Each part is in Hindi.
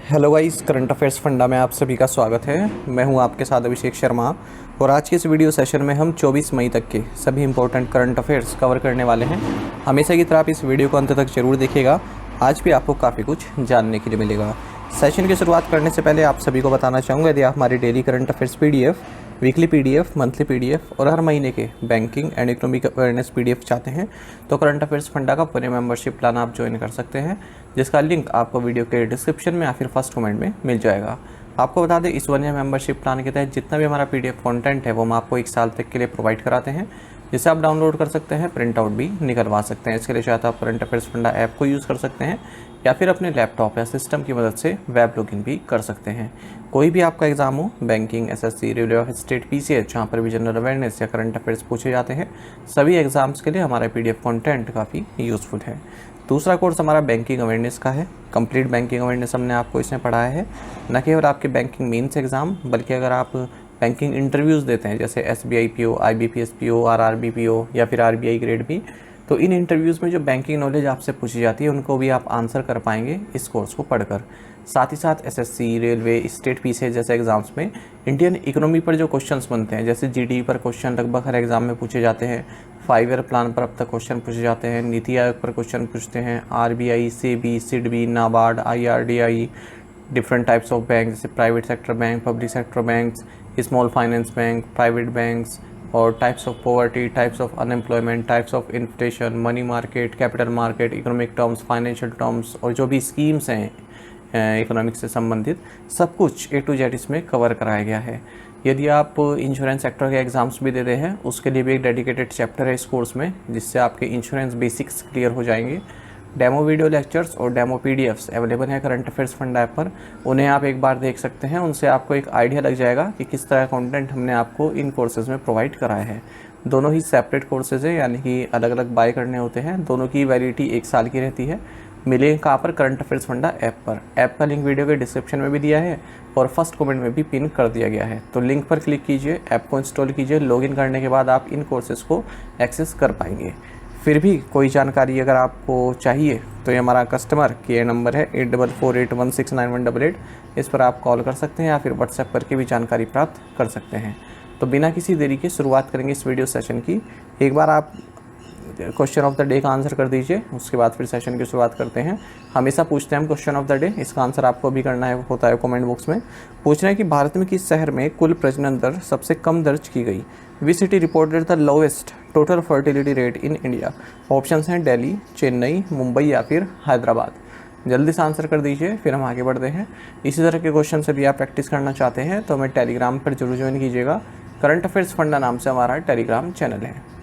Hello guys, current affairs funda में आप सभी का स्वागत है। मैं हूं आपके साथ अभिषेक शर्मा और आज के इस वीडियो सेशन में हम 24 मई तक के सभी इंपॉर्टेंट करंट अफेयर्स कवर करने वाले हैं। हमेशा की तरह आप इस वीडियो को अंत तक जरूर देखिएगा। आज भी आपको काफ़ी कुछ जानने के लिए मिलेगा। सेशन की शुरुआत करने से पहले आप सभी को बताना चाहूँगा, यदि आप हमारी daily current affairs PDF, weekly PDF, monthly PDF और हर महीने के banking and economic awareness PDF चाहते हैं तो करंट अफेयर्स फंडा का पूरे मेंबरशिप प्लान आप ज्वाइन कर सकते हैं, जिसका लिंक आपको वीडियो के डिस्क्रिप्शन में या फिर फर्स्ट कमेंट में मिल जाएगा। आपको बता दें, इस 1 ईयर मेंबरशिप प्लान के तहत जितना भी हमारा PDF कंटेंट है वो हम आपको 1 साल तक के लिए प्रोवाइड कराते हैं, जिसे आप डाउनलोड कर सकते हैं, प्रिंट आउट भी निकलवा सकते हैं। इसके लिए चाहे तो आप करंट अफेयर्स फंडा ऐप को यूज़ कर सकते हैं या फिर अपने लैपटॉप या सिस्टम की मदद से वेब लॉगिन भी कर सकते हैं। कोई भी आपका एग्जाम हो, banking, SSC, railway of state, PCH, जहाँ पर भी जनरल अवेयरनेस या करंट अफेयर्स पूछे जाते हैं, सभी एग्जाम्स के लिए हमारा PDF कंटेंट काफ़ी यूज़फुल है। दूसरा कोर्स हमारा बैंकिंग अवेयरनेस का है। कंप्लीट बैंकिंग अवेयरनेस हमने आपको इसमें पढ़ाया है, न केवल आपके बैंकिंग मेंस एग्ज़ाम, बल्कि अगर आप बैंकिंग इंटरव्यूज़ देते हैं जैसे SBI PO, IBPS PO, RRB PO या फिर RBI ग्रेड भी, तो इन इंटरव्यूज़ में जो बैंकिंग नॉलेज आपसे पूछी जाती है उनको भी आप आंसर कर पाएंगे इस कोर्स को पढ़कर। साथ ही साथ SSC, रेलवे, स्टेट, PCH जैसे एग्जाम्स में इंडियन इकोनॉमी पर जो क्वेश्चंस बनते हैं, जैसे GDP पर क्वेश्चन लगभग हर एग्जाम में पूछे जाते हैं, 5 ईयर प्लान पर अब तक क्वेश्चन पूछे जाते हैं, नीति आयोग पर क्वेश्चन पूछते हैं, RBI, SEBI, SIDBI, NABARD, IRDI, different types of bank जैसे private sector bank, public sector banks, small finance bank, private banks, और types of poverty, types of unemployment, types of inflation, money market, capital market, economic terms, financial terms और जो भी स्कीम्स हैं इकोनॉमिक्स से संबंधित, सब कुछ A to Z इसमें कवर कराया गया है। यदि आप इंश्योरेंस सेक्टर के एग्जाम्स भी दे रहे हैं, उसके लिए भी एक डेडिकेटेड चैप्टर है इस कोर्स में, जिससे आपके इंश्योरेंस बेसिक्स क्लियर हो जाएंगे। डेमो वीडियो लेक्चर्स और डेमो PDFs अवेलेबल हैं करंट अफेयर्स फंड ऐप पर, उन्हें आप एक बार देख सकते हैं। उनसे आपको एक आइडिया लग जाएगा कि किस तरह कंटेंट हमने आपको इन कोर्सेज़ में प्रोवाइड कराया है। दोनों ही सेपरेट कोर्सेज़ हैं, यानी कि अलग अलग बाय करने होते हैं। दोनों की वैलिडिटी 1 साल की रहती है। मिलेंगे कहाँ पर? करंट अफेयर्स फंडा ऐप पर। ऐप का लिंक वीडियो के डिस्क्रिप्शन में भी दिया है और फर्स्ट कमेंट में भी पिन कर दिया गया है। तो लिंक पर क्लिक कीजिए, ऐप को इंस्टॉल कीजिए, लॉगिन करने के बाद आप इन कोर्सेज़ को एक्सेस कर पाएंगे। फिर भी कोई जानकारी अगर आपको चाहिए तो ये हमारा कस्टमर केयर नंबर है 8448169188, इस पर आप कॉल कर सकते हैं या फिर व्हाट्सएप करके भी जानकारी प्राप्त कर सकते हैं। तो बिना किसी देरी के शुरुआत करेंगे इस वीडियो सेशन की। एक बार आप क्वेश्चन ऑफ द डे का आंसर कर दीजिए, उसके बाद फिर सेशन की शुरुआत करते हैं। हमेशा पूछते हैं हम क्वेश्चन ऑफ द डे, इसका आंसर आपको भी करना है, होता है कमेंट बॉक्स में। पूछ रहे हैं कि भारत में किस शहर में कुल प्रजनन दर सबसे कम दर्ज की गई? Which city reported the lowest total fertility rate in India? Options हैं दिल्ली, चेन्नई, मुंबई या फिर हैदराबाद। जल्दी से आंसर कर दीजिए, फिर हम आगे बढ़ते हैं। इसी तरह के क्वेश्चन से भी आप प्रैक्टिस करना चाहते हैं तो हमें टेलीग्राम पर जरूर ज्वाइन कीजिएगा। करंट अफेयर्स फंडा नाम से हमारा टेलीग्राम चैनल है।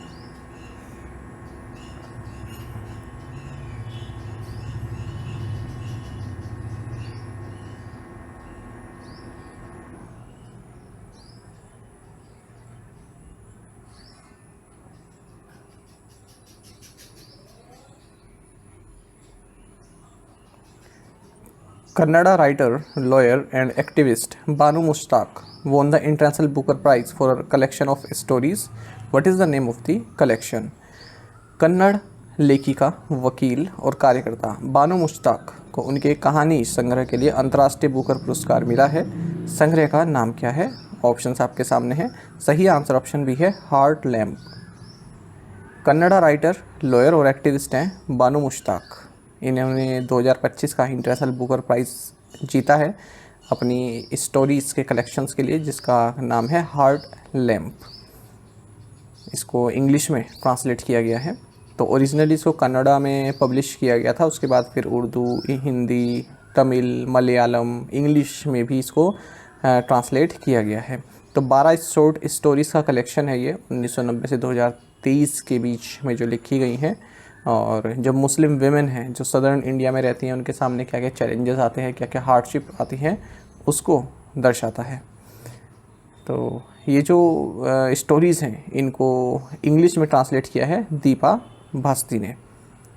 Kannada writer, lawyer, and activist Banu Mushtaq won the International Booker Prize for a collection of stories. What is the name of the collection? Kannada लेखिका, वकील और कार्यकर्ता बानु मुश्ताक को उनके कहानी संग्रह के लिए अंतर्राष्ट्रीय बुकर पुरस्कार मिला है। संग्रह का नाम क्या है? ऑप्शंस आपके सामने हैं। सही आंसर ऑप्शन भी है heart lamp. Kannada writer, lawyer और एक्टिविस्ट हैं बानु मुश्ताक। इन्होंने 2025 का इंटरनेशनल बुकर प्राइज़ जीता है अपनी स्टोरीज़ के कलेक्शंस के लिए, जिसका नाम है हार्ट लैम्प। इसको इंग्लिश में ट्रांसलेट किया गया है। तो ओरिजिनली इसको कन्नड़ा में पब्लिश किया गया था, उसके बाद फिर उर्दू, हिंदी, तमिल, मलयालम, इंग्लिश में भी इसको ट्रांसलेट किया गया है। तो 12 शॉर्ट स्टोरीज़ का कलेक्शन है ये, 1990 से 2023 के बीच में जो लिखी गई हैं। और जो मुस्लिम वेमेन हैं जो सदर्न इंडिया में रहती हैं, उनके सामने क्या क्या चैलेंजेस आते हैं, क्या क्या हार्डशिप आती हैं, उसको दर्शाता है। तो ये जो स्टोरीज़ हैं इनको इंग्लिश में ट्रांसलेट किया है दीपा भास्ती ने।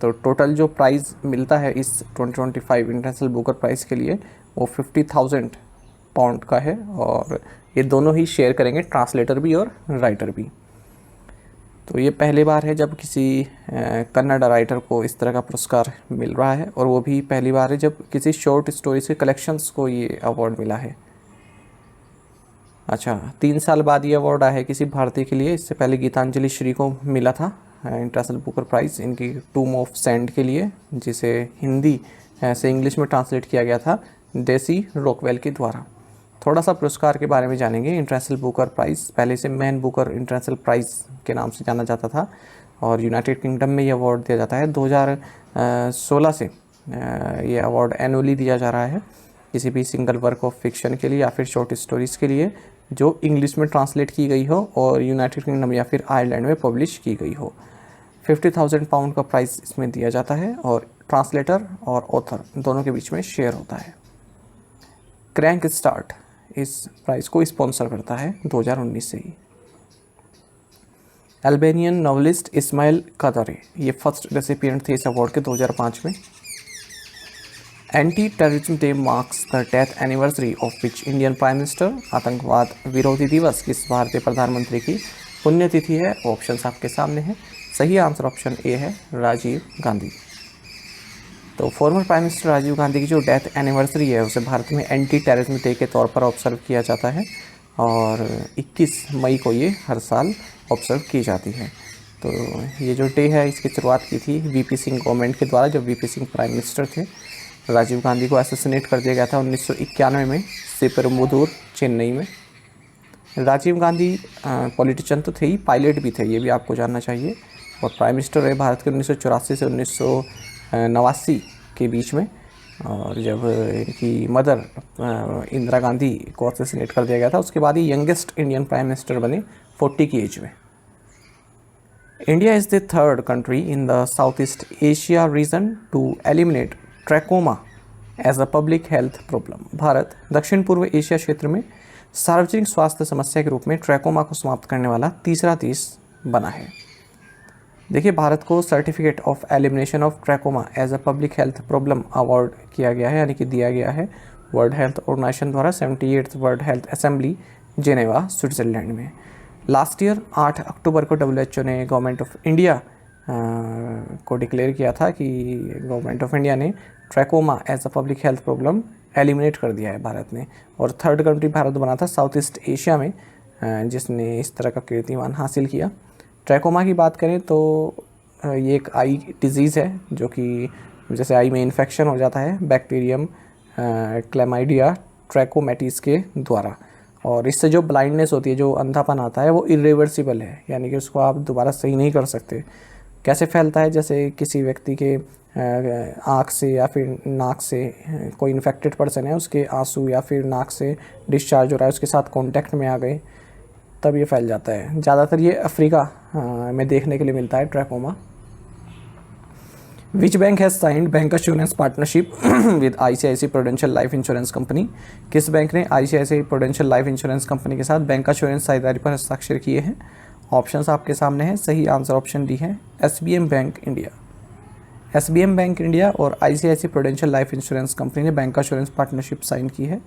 तो टोटल जो प्राइज़ मिलता है इस 2025 इंटरनेशनल बुकर प्राइज़ के लिए वो 50,000 पाउंड का है, और ये दोनों ही शेयर करेंगे, ट्रांसलेटर भी और राइटर भी। तो ये पहली बार है जब किसी कन्नड़ राइटर को इस तरह का पुरस्कार मिल रहा है, और वो भी पहली बार है जब किसी शॉर्ट स्टोरीज के कलेक्शंस को ये अवार्ड मिला है। अच्छा, 3 साल बाद ये अवार्ड आया है किसी भारतीय के लिए। इससे पहले गीतांजलि श्री को मिला था इंटरनेशनल बुकर प्राइज़ इनकी टूम ऑफ सैंड के लिए, जिसे हिंदी से इंग्लिश में ट्रांसलेट किया गया था डेसी रॉकवेल के द्वारा। थोड़ा सा पुरस्कार के बारे में जानेंगे। इंटरनेशनल बुकर प्राइज़ पहले इसे मैन बुकर इंटरनेशनल प्राइज़ के नाम से जाना जाता था, और यूनाइटेड किंगडम में ये अवार्ड दिया जाता है। 2016 से ये अवार्ड एनुअली दिया जा रहा है किसी भी सिंगल वर्क ऑफ फिक्शन के लिए या फिर शॉर्ट स्टोरीज़ के लिए जो इंग्लिश में ट्रांसलेट की गई हो और यूनाइटेड किंगडम या फिर आयरलैंड में पब्लिश की गई हो। 50,000 पाउंड का प्राइस इसमें दिया जाता है, और ट्रांसलेटर और ऑथर दोनों के बीच में शेयर होता है। क्रैंक स्टार्ट इस प्राइज़ को स्पॉन्सर करता है 2019 से ही। अल्बेनियन नॉवलिस्ट इस्माइल कादारे ये फर्स्ट रेसिपिएंट थे इस अवार्ड के 2005 में। Anti terrorism day marks the death anniversary of which Indian prime minister. आतंकवाद विरोधी दिवस किस भारतीय प्रधानमंत्री की पुण्यतिथि है? ऑप्शंस आपके सामने हैं। सही आंसर ऑप्शन ए है, राजीव गांधी। तो former prime minister Rajiv Gandhi की जो डेथ एनिवर्सरी है उसे भारत में एंटी टेररिज्म डे के तौर पर ऑब्जर्व किया जाता है, और 21 मई को ये हर साल ऑब्जर्व की जाती है। तो ये जो डे है इसकी शुरुआत की थी वीपी सिंह गवर्नमेंट के द्वारा, जब वीपी सिंह प्राइम मिनिस्टर थे। राजीव गांधी को असैसिनेट कर दिया गया था 1991 में सिपरमुदूर, चेन्नई में। राजीव गांधी पॉलिटिशियन तो थे ही, पायलट भी थे, ये भी आपको जानना चाहिए, और प्राइम मिनिस्टर रहे भारत के 1984 से 1989 के बीच में। और जब इनकी मदर इंदिरा गांधी को असैसिनेट कर दिया गया था उसके बाद ही यंगेस्ट इंडियन प्राइम मिनिस्टर बने 40 की एज में। India is the third country in the south east Asia region to eliminate trachoma as a public health problem. Bharat दक्षिण पूर्व एशिया क्षेत्र में सार्वजनिक स्वास्थ्य समस्या के रूप में ट्रैकोमा को समाप्त करने वाला तीसरा देश बना है। देखिए, भारत को certificate of elimination of trachoma as a public health problem award किया गया है, यानी कि दिया गया है वर्ल्ड हेल्थ ऑर्गेनाइजेशन द्वारा 78th world health assembly Geneva, Switzerland में। लास्ट ईयर 8 अक्टूबर को WHO ने गवर्नमेंट ऑफ इंडिया को डिक्लेयर किया था कि गवर्नमेंट ऑफ इंडिया ने trachoma as a public health problem eliminate कर दिया है भारत ने, और थर्ड कंट्री भारत बना था साउथ ईस्ट एशिया में जिसने इस तरह का कीर्तिमान हासिल किया। ट्रैकोमा की बात करें तो ये एक आई डिजीज़ है जो कि जैसे आई में इन्फेक्शन हो जाता है बैक्टीरियम क्लेमाइडिया ट्रैकोमैटिस के द्वारा, और इससे जो ब्लाइंडनेस होती है, जो अंधापन आता है, वो इरिवर्सिबल है, यानी कि उसको आप दोबारा सही नहीं कर सकते। कैसे फैलता है? जैसे किसी व्यक्ति के आँख से या फिर नाक से कोई इन्फेक्टेड पर्सन है, उसके आंसू या फिर नाक से डिस्चार्ज हो रहा है, उसके साथ कॉन्टैक्ट में आ गए, तब ये फैल जाता है। ज़्यादातर ये अफ्रीका में देखने के लिए मिलता है trachoma. Which bank has signed bank assurance partnership with ICICI prudential life insurance company. किस बैंक ने ICICI prudential life insurance company के साथ बैंक एश्योरेंस साझेदारी पर हस्ताक्षर किए हैं? ऑप्शंस आपके सामने हैं। सही आंसर ऑप्शन डी है, SBM bank India. SBM bank India और ICICI prudential life insurance company ने बैंक एश्योरेंस पार्टनरशिप साइन की है,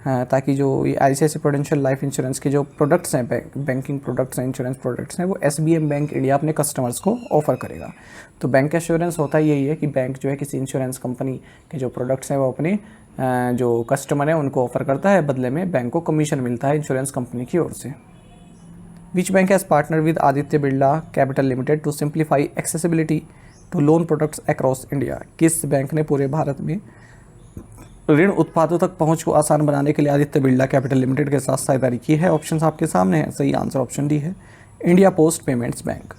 ताकि जो ये ICICI प्रूडेंशियल लाइफ इंश्योरेंस के जो प्रोडक्ट्स हैं, बैंकिंग प्रोडक्ट्स हैं, इंश्योरेंस प्रोडक्ट्स हैं, वो SBM बैंक इंडिया अपने कस्टमर्स को ऑफ़र करेगा। तो बैंक एश्योरेंस होता यही है कि बैंक जो है किसी इंश्योरेंस कंपनी के जो प्रोडक्ट्स हैं वो अपने जो कस्टमर हैं उनको ऑफ़र करता है, बदले में बैंक को कमीशन मिलता है इंश्योरेंस कंपनी की ओर से। Which bank has partner with Aditya Birla capital limited to simplify accessibility to loan products across India. किस बैंक ने पूरे भारत में ऋण उत्पादों तक पहुंच को आसान बनाने के लिए आदित्य बिरला कैपिटल लिमिटेड के साथ साझेदारी की है? ऑप्शंस आपके सामने हैं। सही आंसर ऑप्शन डी है, इंडिया पोस्ट पेमेंट्स बैंक।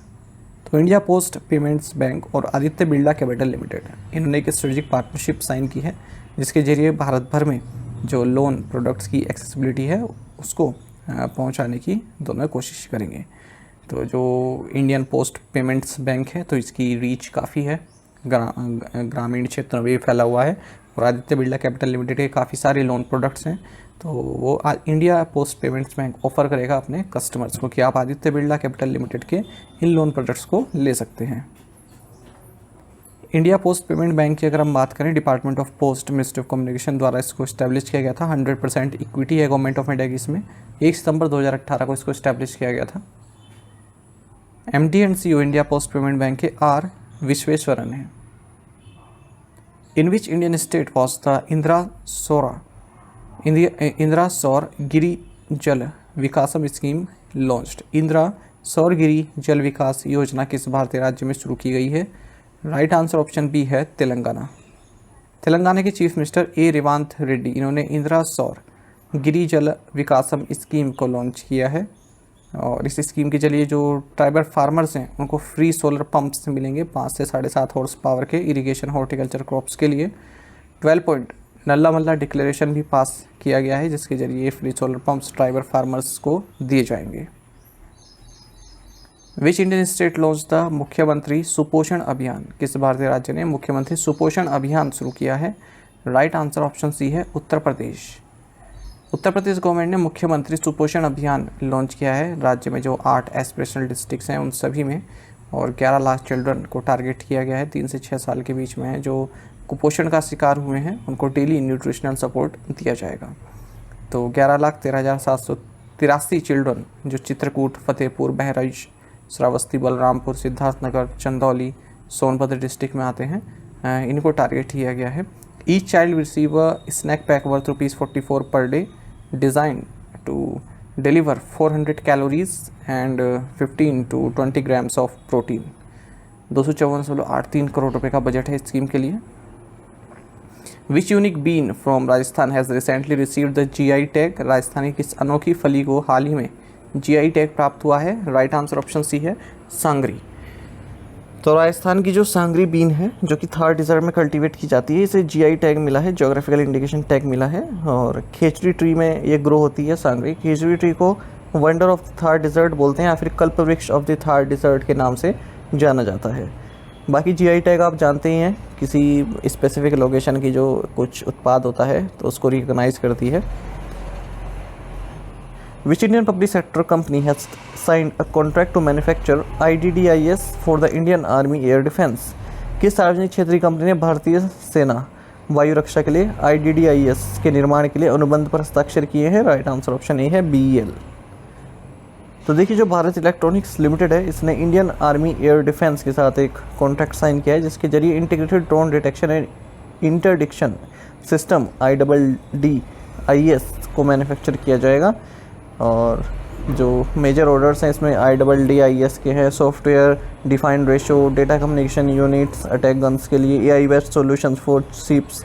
तो इंडिया पोस्ट पेमेंट्स बैंक और आदित्य बिरला कैपिटल लिमिटेड इन्होंने एक स्ट्रेटेजिक पार्टनरशिप साइन की है, जिसके जरिए भारत भर में जो लोन प्रोडक्ट्स की एक्सेसिबिलिटी है उसको पहुंचाने की दोनों कोशिश करेंगे। तो जो इंडियन पोस्ट पेमेंट्स बैंक है तो इसकी रीच काफ़ी है, ग्रामीण क्षेत्रों में भी फैला हुआ है, और आदित्य बिरला कैपिटल लिमिटेड के काफ़ी सारे लोन प्रोडक्ट्स हैं। तो वो India post payments bank offer करेगा अपने कस्टमर्स को कि आप आदित्य बिरला कैपिटल लिमिटेड के इन लोन प्रोडक्ट्स को ले सकते हैं। इंडिया पोस्ट पेमेंट बैंक की अगर हम बात करें, department of post ministry of communication द्वारा इसको इस्टेब्लिश किया गया था। 100% इक्विटी है गवर्नमेंट ऑफ इंडिया की इसमें। 1 सितंबर 2018 को इसको इस्टेब्लिश किया गया था। MD and CEO India post payment bank के आर विश्वेश्वरन है। In which Indian state was the Indira Saur Giri जल विकासम स्कीम लॉन्च्ड। इंदिरा सौर गिरी जल विकास योजना किस भारतीय राज्य में शुरू की गई है? राइट आंसर ऑप्शन बी है तेलंगाना। तेलंगाना के चीफ मिनिस्टर ए रेवांत रेड्डी इन्होंने इंदिरा सौर गिरी जल विकासम स्कीम को लॉन्च किया है और इस स्कीम के जरिए जो ट्राइबल फार्मर्स हैं उनको फ्री सोलर पंप्स मिलेंगे 5 से 7.5 हॉर्स पावर के इरिगेशन हॉर्टिकल्चर क्रॉप्स के लिए। 12 पॉइंट नल्ला मल्ला डिक्लेरेशन भी पास किया गया है जिसके जरिए free solar pumps tribal farmers को दिए जाएंगे। विच इंडियन स्टेट लॉन्च द मुख्यमंत्री सुपोषण अभियान? किस भारतीय राज्य ने मुख्यमंत्री सुपोषण अभियान शुरू किया है? राइट आंसर ऑप्शन सी है उत्तर प्रदेश। उत्तर प्रदेश गवर्नमेंट ने मुख्यमंत्री सुपोषण अभियान लॉन्च किया है राज्य में जो 8 एस्पिरेशनल डिस्ट्रिक्ट्स हैं उन सभी में, और 11 लाख चिल्ड्रन को टारगेट किया गया है 3 से 6 साल के बीच में जो कुपोषण का शिकार हुए हैं उनको डेली न्यूट्रिशनल सपोर्ट दिया जाएगा। तो 11,13,783 चिल्ड्रन जो चित्रकूट, फतेहपुर, बहराइच, श्रावस्ती, बलरामपुर, सिद्धार्थनगर, चंदौली, सोनभद्र डिस्ट्रिक्ट में आते हैं, इनको टारगेट किया गया है। Each child receive a snack pack worth ₹44 per day designed to deliver 400 calories and 15 to 20 grams of protein. 254.83 crore रुपए का बजट है इस स्कीम के लिए। Which unique bean from Rajasthan has recently received the GI tag? Rajasthani किस अनोखी फली को हाल ही में GI टैग प्राप्त हुआ है? राइट आंसर ऑप्शन सी है सांगरी। तो राजस्थान की जो सांगरी बीन है जो कि थार डिजर्ट में कल्टीवेट की जाती है, इसे GI टैग मिला है, ज्योग्राफिकल इंडिकेशन टैग मिला है। और खेचड़ी ट्री में ये ग्रो होती है सांगरी। खेचड़ी ट्री को वंडर ऑफ थार डिजर्ट बोलते हैं या फिर कल्प वृक्ष ऑफ द थार डिजर्ट के नाम से जाना जाता है। बाकी GI टैग आप जानते ही हैं, किसी स्पेसिफिक लोकेशन की जो कुछ उत्पाद होता है तो उसको रिकॉग्नाइज करती है। Which Indian public sector company has signed a contract to manufacture IDDIS for the Indian Army Air Defense? किस सार्वजनिक क्षेत्रीय कंपनी ने भारतीय सेना वायु रक्षा के लिए IDDIS के निर्माण के लिए अनुबंध पर हस्ताक्षर किए हैं? राइट आंसर ऑप्शन ए है BEL। तो देखिए जो भारत इलेक्ट्रॉनिक्स लिमिटेड है इसने इंडियन आर्मी एयर डिफेंस के साथ एक कॉन्ट्रैक्ट साइन किया है जिसके जरिए integrated drone detection and interdiction system IDDIS को मैन्युफैक्चर किया जाएगा। और जो मेजर ऑर्डर्स हैं इसमें IDDIS के हैं, software defined radios, data communication units, attack guns के लिए AI based solutions for ships,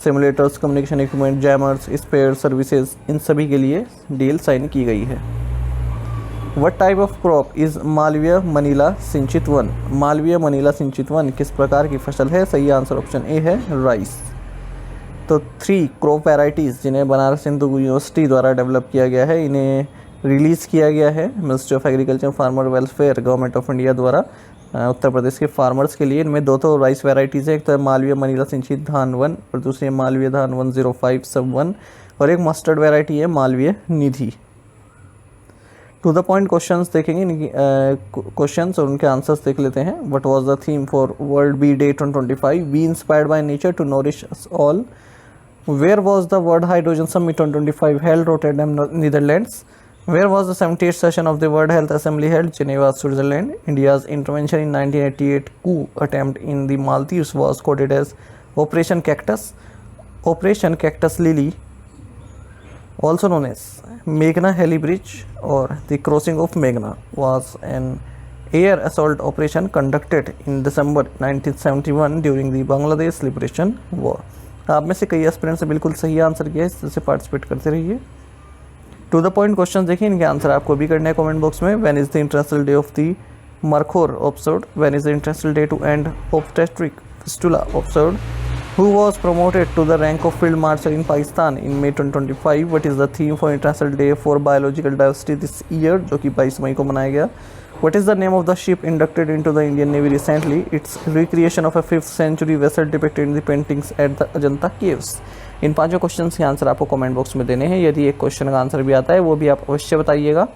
simulators, communication equipment, jammers, spare services, इन सभी के लिए डील साइन की गई है। What type of crop is Malviya मनीला सिंचित वन? मालवीय मनीला सिंचित वन किस प्रकार की फसल है? सही आंसर ऑप्शन ए है राइस। तो 3 क्रॉप वैराइटीज़ जिन्हें बनारस हिंदू यूनिवर्सिटी द्वारा डेवलप किया गया है, इन्हें रिलीज़ किया गया है ministry of agriculture farmer welfare government of India द्वारा उत्तर प्रदेश के फार्मर्स के लिए। इनमें 2 तो राइस वैराइटीज़ है, एक तो है मालवीय मनीला सिंचित धान 1 और दूसरी है मालवीय धान 105 सब 1 और एक मस्टर्ड वैरायटी है Malviya Nidhi. To the point questions देखेंगे, इनकी क्वेश्चंस और उनके आंसर्स देख लेते हैं। What was the theme for world bee day 2025? Be inspired by nature to nourish us all. Where was the World Hydrogen Summit 2025 held? Rotterdam, Netherlands. Where was the 78th session of the World Health Assembly held? Geneva, Switzerland. India's intervention in 1988 coup attempt in the Maldives was coded as Operation Cactus. Operation Cactus Lily, also known as Meghna Heli Bridge or the Crossing of Meghna, was an air assault operation conducted in December 1971 during the Bangladesh Liberation War. आप में से कई एस्पिरेंट्स ने बिल्कुल सही आंसर किया है, इससे पार्टिसिपेट करते रहिए। टू द पॉइंट क्वेश्चन देखिए, इनके आंसर आपको भी करना है कमेंट बॉक्स में। When is the international day of the markhor observed? When is the international day to end obstetric fistula observed? Who was promoted to the rank of field marshal in Pakistan in May 2025? What is the theme for international day for biological diversity this year, जो कि 22 मई को मनाया गया? What is the name of the ship inducted into the Indian Navy recently? It's recreation of a 5th century vessel depicted in the paintings at the Ajanta Caves. In 5 questions के आंसर आपको कमेंट बॉक्स में देने हैं। यदि एक क्वेश्चन का आंसर भी आता है वो भी आप अवश्य बताइएगा।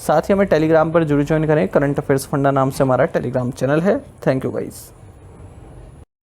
साथ ही हमें टेलीग्राम पर जरूर ज्वाइन करें। करंट अफेयर्स फंडा नाम से हमारा टेलीग्राम चैनल है। Thank you guys.